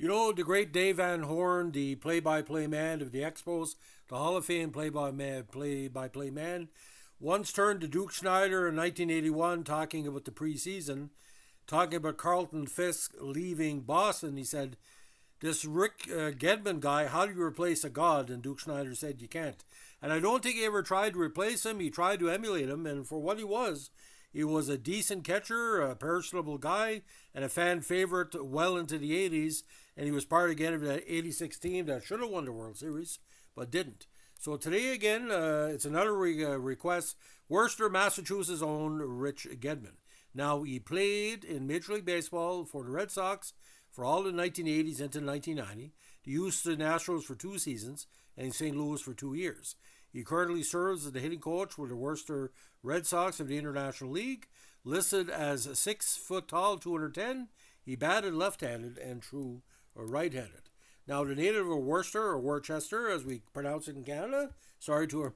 You know, the great Dave Van Horn, the play-by-play man of the Expos, the Hall of Fame play-by-play man, once turned to Duke Schneider in 1981 talking about the preseason, talking about Carlton Fisk leaving Boston. He said, this Rick Gedman guy, how do you replace a god? And Duke Schneider said, you can't. And I don't think he ever tried to replace him. He tried to emulate him, and for what he was a decent catcher, a personable guy, and a fan favorite well into the 80s. And he was part again of that 86 team that should have won the World Series, but didn't. So today again, it's another request. Worcester, Massachusetts' own Rich Gedman. Now, he played in Major League Baseball for the Red Sox for all the 1980s into 1990, the Houston Nationals for 2 seasons, and in St. Louis for 2 years. He currently serves as the hitting coach with the Worcester Red Sox of the International League. Listed as 6 foot tall, 210, he batted left-handed and threw right-handed. Now, the native of Worcester, or Worcester, as we pronounce it in Canada, sorry to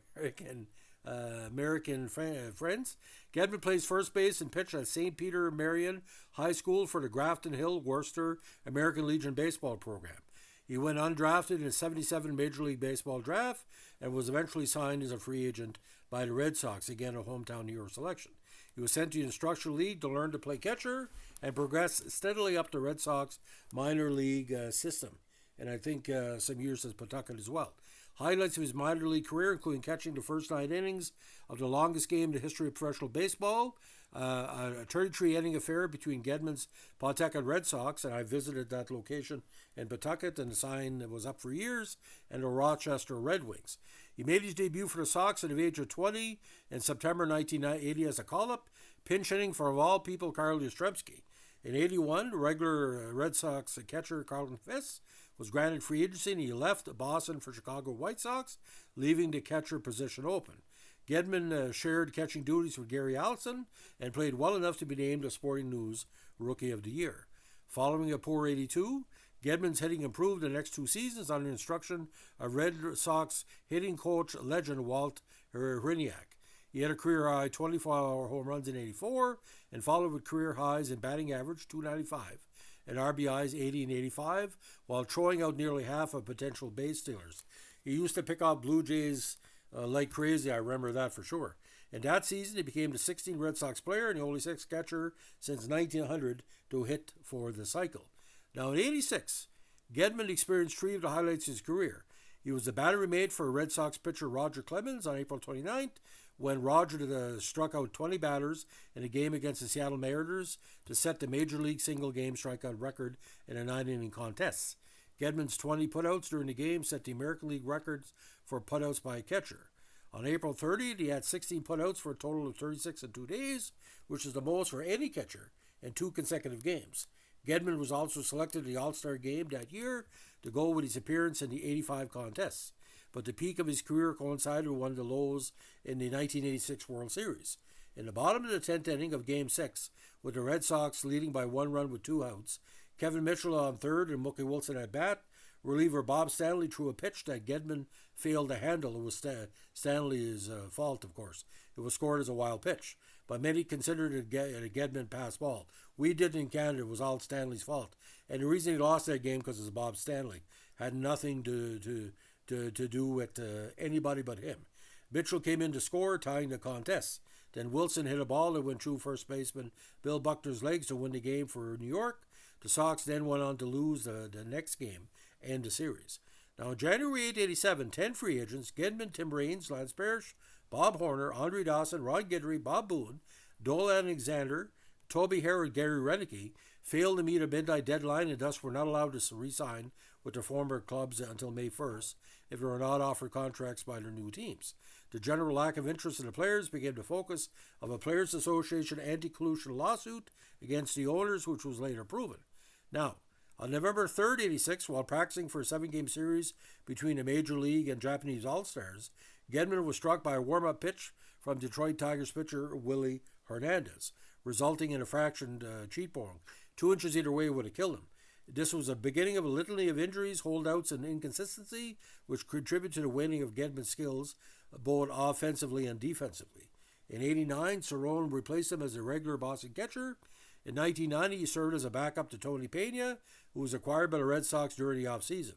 American friends, Gedman plays first base and pitched at St. Peter Marion High School for the Grafton Hill Worcester American Legion baseball program. He went undrafted in the 77 Major League Baseball draft and was eventually signed as a free agent by the Red Sox, again a hometown New York selection. He was sent to the Instructional League to learn to play catcher and progressed steadily up the Red Sox minor league system, and I think some years as Pawtucket as well. Highlights of his minor league career, including catching the first 9 innings of the longest game in the history of professional baseball, a 33-inning affair between Gedman's Pawtucket Red Sox, and I visited that location in Pawtucket, and the sign was up for years, and the Rochester Red Wings. He made his debut for the Sox at the age of 20 in September 1980 as a call-up, pinch hitting for, of all people, Carl Yastrzemski. In 81, regular Red Sox catcher Carlton Fisk was granted free agency, and he left Boston for Chicago White Sox, leaving the catcher position open. Gedman shared catching duties with Gary Allison and played well enough to be named a Sporting News Rookie of the Year. Following a poor 82, Gedman's hitting improved the next 2 seasons under instruction of Red Sox hitting coach legend Walt Hriniak. He had a career-high 24 home runs in 84 and followed with career highs in batting average 295 and RBIs 80 and 85 while throwing out nearly half of potential base stealers. He used to pick out Blue Jays like crazy, I remember that for sure. In that season, he became the 16th Red Sox player and the only 6th catcher since 1900 to hit for the cycle. Now in 86, Gedman experienced 3 of the highlights of his career. He was the battery mate for Red Sox pitcher Roger Clemens on April 29th, when Roger struck out 20 batters in a game against the Seattle Mariners to set the Major League single-game strikeout record in a 9-inning contest. Gedman's 20 putouts during the game set the American League records for putouts by a catcher. On April 30th, he had 16 putouts for a total of 36 in 2 days, which is the most for any catcher in 2 consecutive games. Gedman was also selected to the All-Star game that year to go with his appearance in the 85 contests, but the peak of his career coincided with one of the lows in the 1986 World Series. In the bottom of the 10th inning of Game 6, with the Red Sox leading by 1 run with 2 outs, Kevin Mitchell on third and Mookie Wilson at bat, reliever Bob Stanley threw a pitch that Gedman failed to handle. It was Stanley's fault, of course. It was scored as a wild pitch, but many considered it a Gedman pass ball. We did in Canada. It was all Stanley's fault. And the reason he lost that game because it was Bob Stanley. Had nothing to do with anybody but him. Mitchell came in to score, tying the contest. Then Wilson hit a ball that went through first baseman Bill Buckner's legs to win the game for New York. The Sox then went on to lose the next game and the series. Now, on January 8, 87, 10 free agents, Gedman, Tim Raines, Lance Parrish, Bob Horner, Andre Dawson, Ron Guidry, Bob Boone, Dole Alexander, Toby Harrod, Gary Renicky, failed to meet a midnight deadline and thus were not allowed to re-sign with their former clubs until May 1st if they were not offered contracts by their new teams. The general lack of interest in the players became the focus of a Players Association anti-collusion lawsuit against the owners, which was later proven. Now, on November 3rd, 86, while practicing for a 7-game series between the Major League and Japanese All-Stars, Gedman was struck by a warm-up pitch from Detroit Tigers pitcher Willie Hernandez, resulting in a fractured cheekbone. 2 inches either way would have killed him. This was the beginning of a litany of injuries, holdouts, and inconsistency, which contributed to the waning of Gedman's skills, both offensively and defensively. In 89, Cerrone replaced him as a regular Boston catcher. In 1990, he served as a backup to Tony Pena, who was acquired by the Red Sox during the offseason.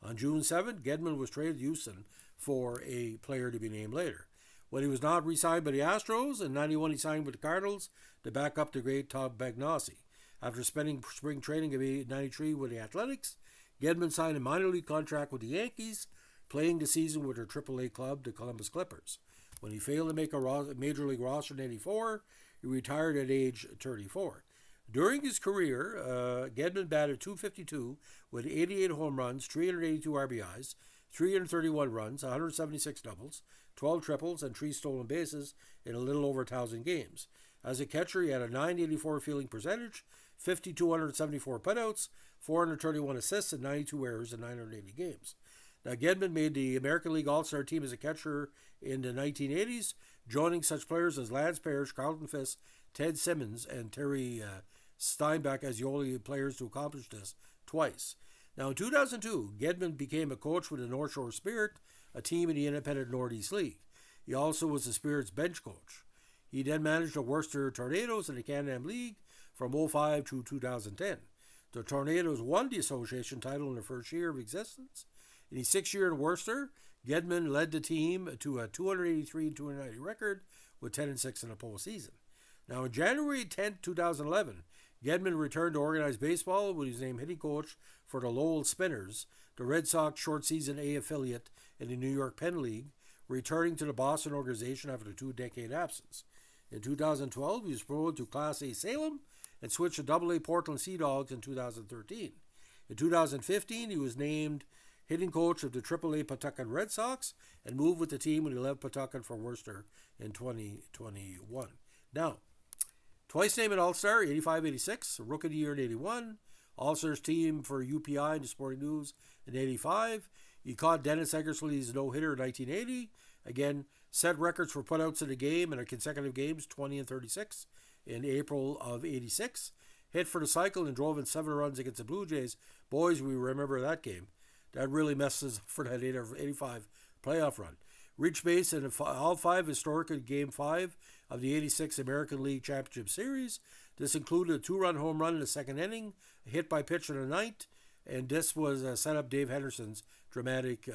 On June 7th, Gedman was traded to Houston for a player to be named later. When he was not re-signed by the Astros, in 91 he signed with the Cardinals to back up the great Todd Bagnassi. After spending spring training of 93 with the Athletics, Gedman signed a minor league contract with the Yankees, playing the season with their AAA club, the Columbus Clippers. When he failed to make a major league roster in 84, he retired at age 34. During his career, Gedman batted .252 with 88 home runs, 382 RBIs, 331 runs, 176 doubles, 12 triples, and 3 stolen bases in a little over 1,000 games. As a catcher, he had a .984 fielding percentage, 5,274 putouts, 431 assists, and 92 errors in 980 games. Now, Gedman made the American League All-Star team as a catcher in the 1980s, joining such players as Lance Parrish, Carlton Fisk, Ted Simmons, and Terry Steinbach as the only players to accomplish this twice. Now, in 2002, Gedman became a coach with the North Shore Spirit, a team in the Independent Northeast League. He also was the Spirit's bench coach. He then managed the Worcester Tornadoes in the Can-Am League from 2005 to 2010. The Tornadoes won the association title in their first year of existence. In his 6th year in Worcester, Gedman led the team to a 283-290 record with 10-6 in the postseason. Now, on January 10, 2011, Gedman returned to organized baseball when he was named hitting coach for the Lowell Spinners, the Red Sox short season A affiliate in the New York Penn League, returning to the Boston organization after a 2-decade absence. In 2012, he was promoted to Class A Salem and switched to Double A Portland Sea Dogs in 2013. In 2015, he was named hitting coach of the AAA Pawtucket Red Sox and moved with the team when he left Pawtucket for Worcester in 2021. Now, twice named an All-Star, 85-86, Rookie of the Year in 81, All-Stars team for UPI and the Sporting News in 85. He caught Dennis Eggersley's no-hitter in 1980. Again, set records for putouts in the game in a consecutive games, 20 and 36 in April of 86. Hit for the cycle and drove in 7 runs against the Blue Jays. Boys, we remember that game. That really messes for that 85 playoff run. Reached base in all 5 historic in Game 5 of the 86 American League Championship Series. This included a 2-run home run in the 2nd inning, a hit by pitch in the 9th, and this was set up Dave Henderson's dramatic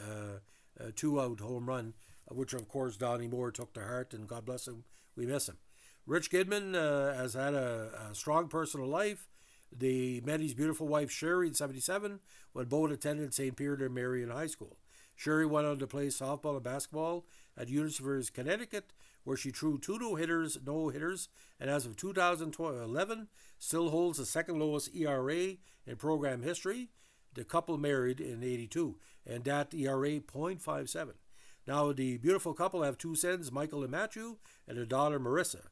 2-out home run, which of course Donnie Moore took to heart, and God bless him, we miss him. Rich Gedman has had a strong personal life. They met his beautiful wife Sherry in 1977 when both attended St. Peter and Marion High School. Sherry went on to play softball and basketball at University of Connecticut, where she threw 2 no-hitters, and as of 2011, still holds the 2nd lowest ERA in program history. The couple married in 82, and that ERA, .57. Now, the beautiful couple have 2 sons, Michael and Matthew, and a daughter, Marissa.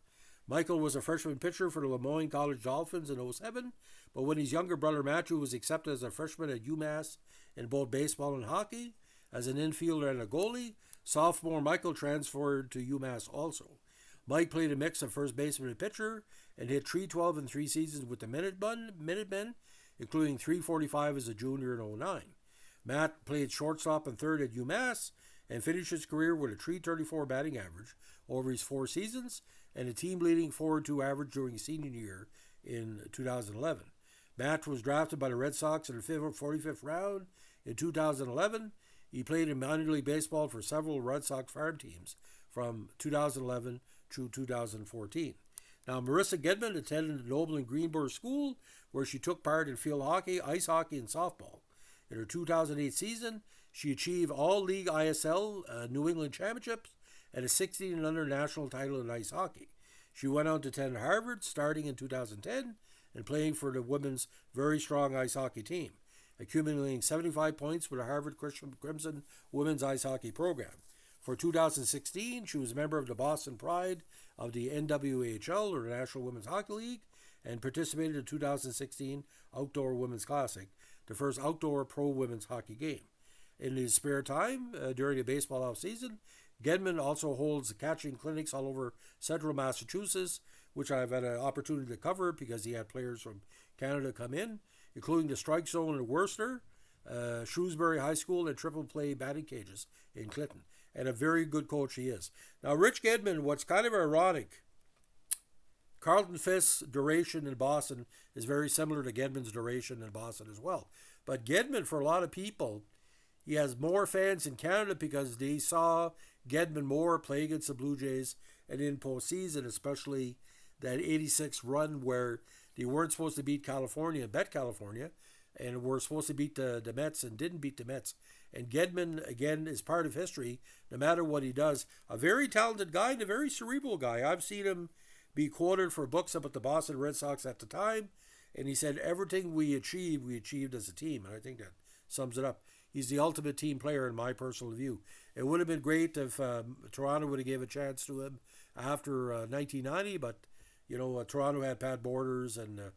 Michael was a freshman pitcher for the Lemoyne College Dolphins in 07, but when his younger brother Matthew was accepted as a freshman at UMass in both baseball and hockey, as an infielder and a goalie, sophomore Michael transferred to UMass also. Mike played a mix of first baseman and pitcher and hit .312 in 3 seasons with the Minutemen, including .345 as a junior in 09. Matt played shortstop and third at UMass and finished his career with a .334 batting average over his 4 seasons and a team-leading 4.2 average during his senior year in 2011. Matt was drafted by the Red Sox in the 45th round in 2011. He played in minor league baseball for several Red Sox farm teams from 2011 to 2014. Now, Marissa Gedman attended Noble and Greenberg School, where she took part in field hockey, ice hockey, and softball. In her 2008 season, she achieved all-league ISL New England Championships and a 16 and under national title in ice hockey. She went on to attend Harvard starting in 2010 and playing for the women's very strong ice hockey team, accumulating 75 points with the Harvard Crimson women's ice hockey program. For 2016, she was a member of the Boston Pride of the NWHL, or the National Women's Hockey League, and participated in the 2016 Outdoor Women's Classic, the first outdoor pro women's hockey game. In his spare time, during the baseball off-season, Gedman also holds catching clinics all over central Massachusetts, which I've had an opportunity to cover because he had players from Canada come in, including the Strike Zone in Worcester, Shrewsbury High School, and triple play batting cages in Clinton. And a very good coach he is. Now, Rich Gedman, what's kind of ironic, Carlton Fisk's duration in Boston is very similar to Gedman's duration in Boston as well. But Gedman, for a lot of people, he has more fans in Canada because they saw Gedman more play against the Blue Jays and in postseason, especially that 86 run where they weren't supposed to beat California and bet California, and were supposed to beat the Mets and didn't beat the Mets. And Gedman, again, is part of history, no matter what he does. A very talented guy and a very cerebral guy. I've seen him be quoted for books about the Boston Red Sox at the time, and he said, everything we achieved as a team. And I think that sums it up. He's the ultimate team player in my personal view. It would have been great if Toronto would have gave a chance to him after 1990, but, Toronto had Pat Borders and a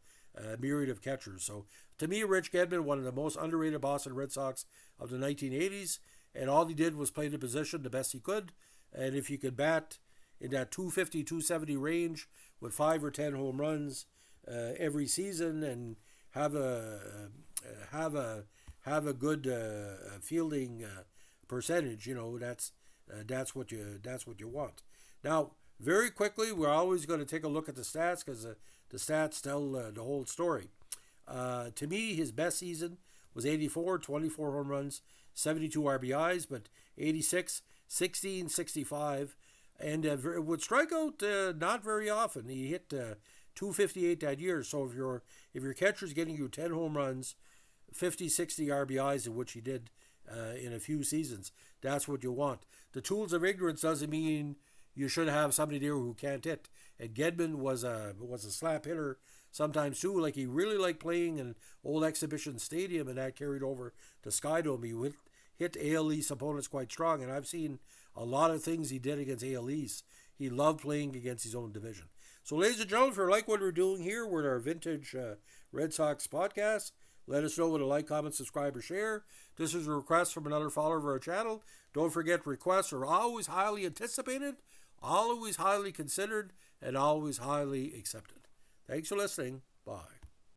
myriad of catchers. So, to me, Rich Gedman, one of the most underrated Boston Red Sox of the 1980s, and all he did was play the position the best he could. And if you could bat in that 250, 270 range with 5 or 10 home runs every season and have a good fielding percentage, that's what you want. Now, very quickly, we're always going to take a look at the stats because the stats tell the whole story. To me, his best season was 84, 24 home runs, 72 RBIs, but 86, 16, 65, and would strike out not very often. He hit 258 that year. So if your catcher's getting you 10 home runs, 50, 60 RBIs, in which he did in a few seasons, that's what you want. The tools of ignorance doesn't mean you should have somebody there who can't hit. And Gedman was a slap hitter sometimes too. Like, he really liked playing in old exhibition stadium, and that carried over to Skydome. He would hit AL East opponents quite strong, and I've seen a lot of things he did against AL East. He loved playing against his own division. So, ladies and gentlemen, if you like what we're doing here with our vintage Red Sox podcast, let us know with a like, comment, subscribe, or share. This is a request from another follower of our channel. Don't forget, requests are always highly anticipated, always highly considered, and always highly accepted. Thanks for listening. Bye.